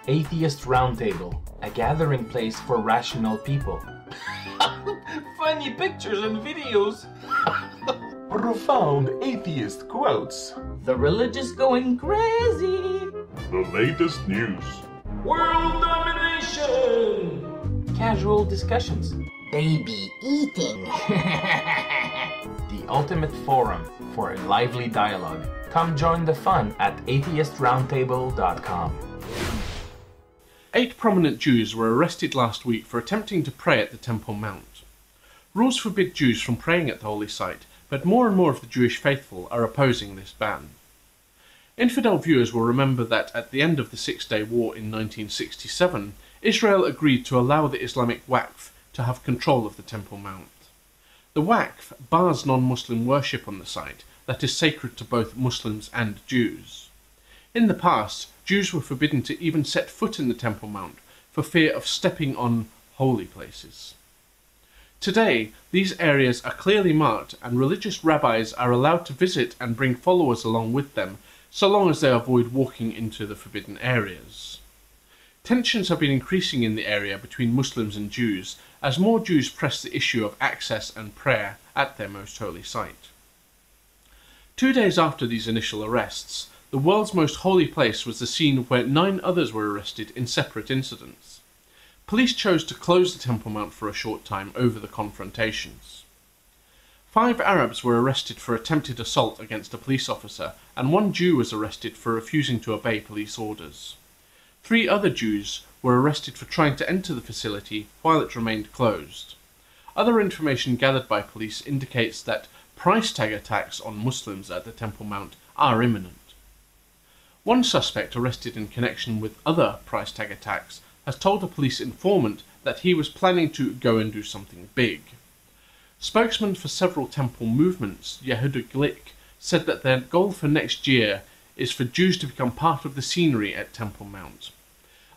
Atheist Roundtable, a gathering place for rational people. Funny pictures and videos. Profound atheist quotes. The religious going crazy. The latest news. World domination. Casual discussions. Baby eating. The ultimate forum for a lively dialogue. Come join the fun at atheistroundtable.com. 8 prominent Jews were arrested last week for attempting to pray at the Temple Mount. Rules forbid Jews from praying at the holy site, but more and more of the Jewish faithful are opposing this ban. Infidel viewers will remember that at the end of the Six-Day War in 1967, Israel agreed to allow the Islamic Waqf to have control of the Temple Mount. The Waqf bars non-Muslim worship on the site that is sacred to both Muslims and Jews. In the past, Jews were forbidden to even set foot in the Temple Mount for fear of stepping on holy places. Today, these areas are clearly marked and religious rabbis are allowed to visit and bring followers along with them, so long as they avoid walking into the forbidden areas. Tensions have been increasing in the area between Muslims and Jews as more Jews press the issue of access and prayer at their most holy site. 2 days after these initial arrests, the world's most holy place was the scene where 9 others were arrested in separate incidents. Police chose to close the Temple Mount for a short time over the confrontations. 5 Arabs were arrested for attempted assault against a police officer, and 1 Jew was arrested for refusing to obey police orders. 3 other Jews were arrested for trying to enter the facility while it remained closed. Other information gathered by police indicates that price tag attacks on Muslims at the Temple Mount are imminent. 1 suspect arrested in connection with other price tag attacks has told a police informant that he was planning to go and do something big. Spokesman for several temple movements, Yehuda Glick, said that their goal for next year is for Jews to become part of the scenery at Temple Mount.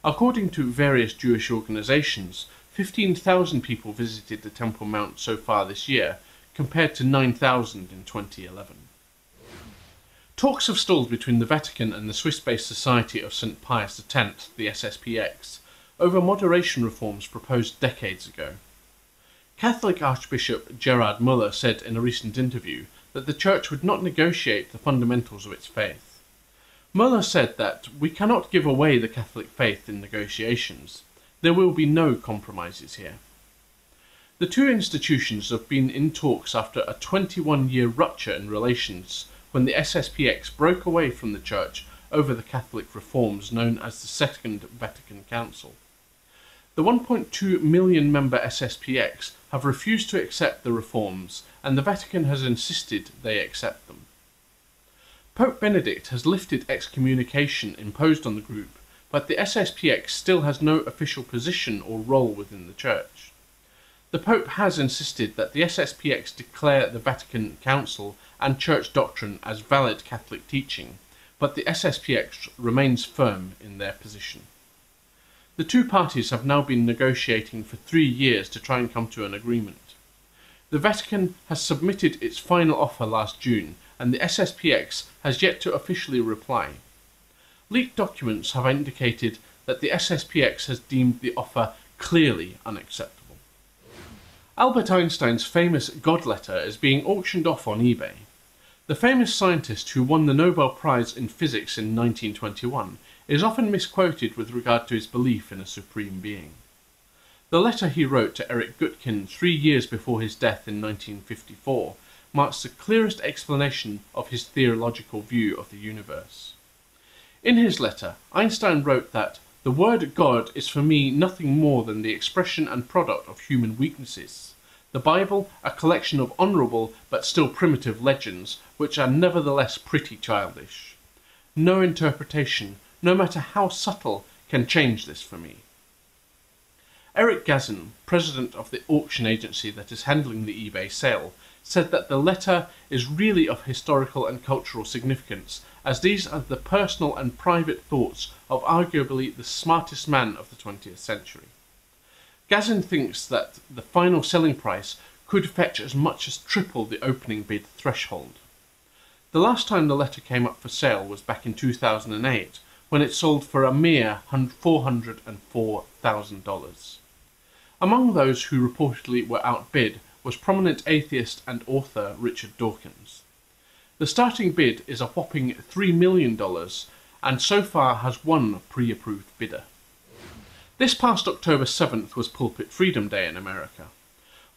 According to various Jewish organizations, 15,000 people visited the Temple Mount so far this year, compared to 9,000 in 2011. Talks have stalled between the Vatican and the Swiss-based Society of St. Pius X, the SSPX, over moderation reforms proposed decades ago. Catholic Archbishop Gerard Muller said in a recent interview that the Church would not negotiate the fundamentals of its faith. Muller said that we cannot give away the Catholic faith in negotiations. There will be no compromises here. The 2 institutions have been in talks after a 21-year rupture in relations when the SSPX broke away from the Church over the Catholic reforms known as the Second Vatican Council. The 1.2 million member SSPX have refused to accept the reforms, and the Vatican has insisted they accept them. Pope Benedict has lifted excommunication imposed on the group, but the SSPX still has no official position or role within the Church. The Pope has insisted that the SSPX declare the Vatican Council and Church doctrine as valid Catholic teaching, but the SSPX remains firm in their position. The 2 parties have now been negotiating for 3 years to try and come to an agreement. The Vatican has submitted its final offer last June, and the SSPX has yet to officially reply. Leaked documents have indicated that the SSPX has deemed the offer clearly unacceptable. Albert Einstein's famous God letter is being auctioned off on eBay. The famous scientist who won the Nobel Prize in Physics in 1921 is often misquoted with regard to his belief in a supreme being. The letter he wrote to Eric Gutkin 3 years before his death in 1954 marks the clearest explanation of his theological view of the universe. In his letter, Einstein wrote that the word God is for me nothing more than the expression and product of human weaknesses. The Bible, a collection of honourable but still primitive legends, which are nevertheless pretty childish. No interpretation, no matter how subtle, can change this for me. Eric Gazin, president of the auction agency that is handling the eBay sale, said that the letter is really of historical and cultural significance, as these are the personal and private thoughts of arguably the smartest man of the 20th century. Gazin thinks that the final selling price could fetch as much as triple the opening bid threshold. The last time the letter came up for sale was back in 2008, when it sold for a mere $404,000. Among those who reportedly were outbid was prominent atheist and author Richard Dawkins. The starting bid is a whopping $3 million and so far has one pre-approved bidder. This past October 7th was Pulpit Freedom Day in America.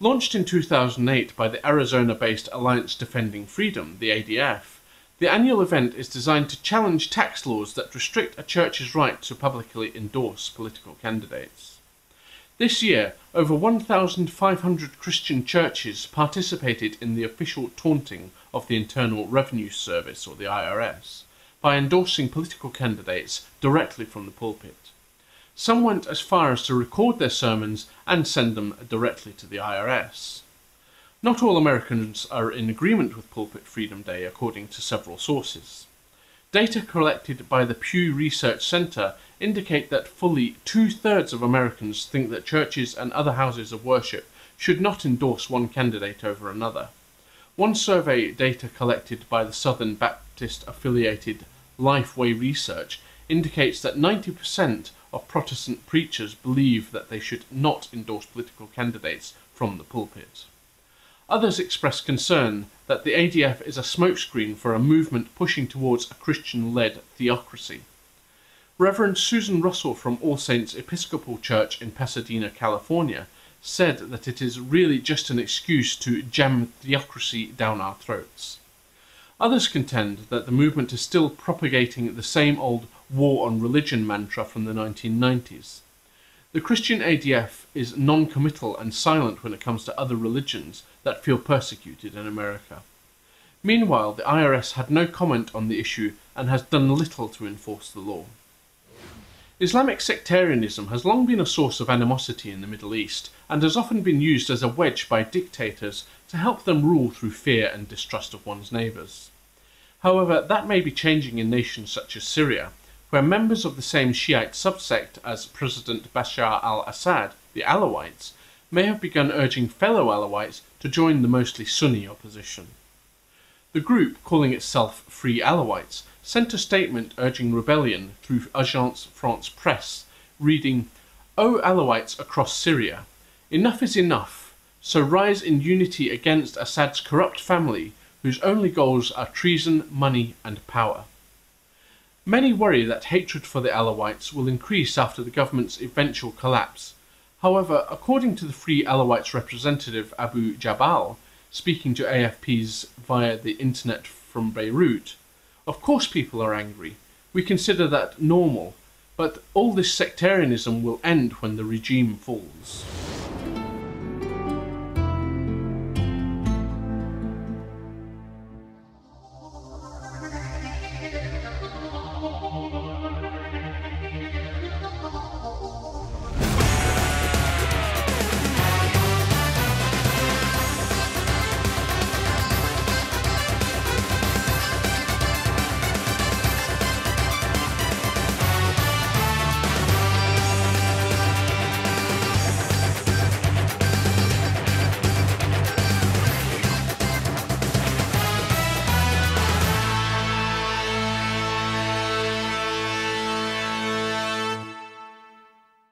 Launched in 2008 by the Arizona-based Alliance Defending Freedom, the ADF, the annual event is designed to challenge tax laws that restrict a church's right to publicly endorse political candidates. This year, over 1,500 Christian churches participated in the official taunting of the Internal Revenue Service, or the IRS, by endorsing political candidates directly from the pulpit. Some went as far as to record their sermons and send them directly to the IRS. Not all Americans are in agreement with Pulpit Freedom Day, according to several sources. Data collected by the Pew Research Center indicate that fully 2/3 of Americans think that churches and other houses of worship should not endorse one candidate over another. One survey data collected by the Southern Baptist-affiliated Lifeway Research indicates that 90% of Protestant preachers believe that they should not endorse political candidates from the pulpit. Others express concern that the ADF is a smokescreen for a movement pushing towards a Christian-led theocracy. Reverend Susan Russell from All Saints Episcopal Church in Pasadena, California, said that it is really just an excuse to jam theocracy down our throats. Others contend that the movement is still propagating the same old war on religion mantra from the 1990s. The Christian ADF is non-committal and silent when it comes to other religions that feel persecuted in America. Meanwhile, the IRS had no comment on the issue and has done little to enforce the law. Islamic sectarianism has long been a source of animosity in the Middle East and has often been used as a wedge by dictators to help them rule through fear and distrust of one's neighbours. However, that may be changing in nations such as Syria, where members of the same Shiite subsect as President Bashar al-Assad, the Alawites, may have begun urging fellow Alawites to join the mostly Sunni opposition. The group, calling itself Free Alawites, sent a statement urging rebellion through Agence France Presse, reading, "O Alawites across Syria, enough is enough, so rise in unity against Assad's corrupt family, whose only goals are treason, money and power." Many worry that hatred for the Alawites will increase after the government's eventual collapse. However, according to the Free Alawites representative Abu Jabal, speaking to AFP's via the internet from Beirut, "Of course people are angry. We consider that normal. But all this sectarianism will end when the regime falls."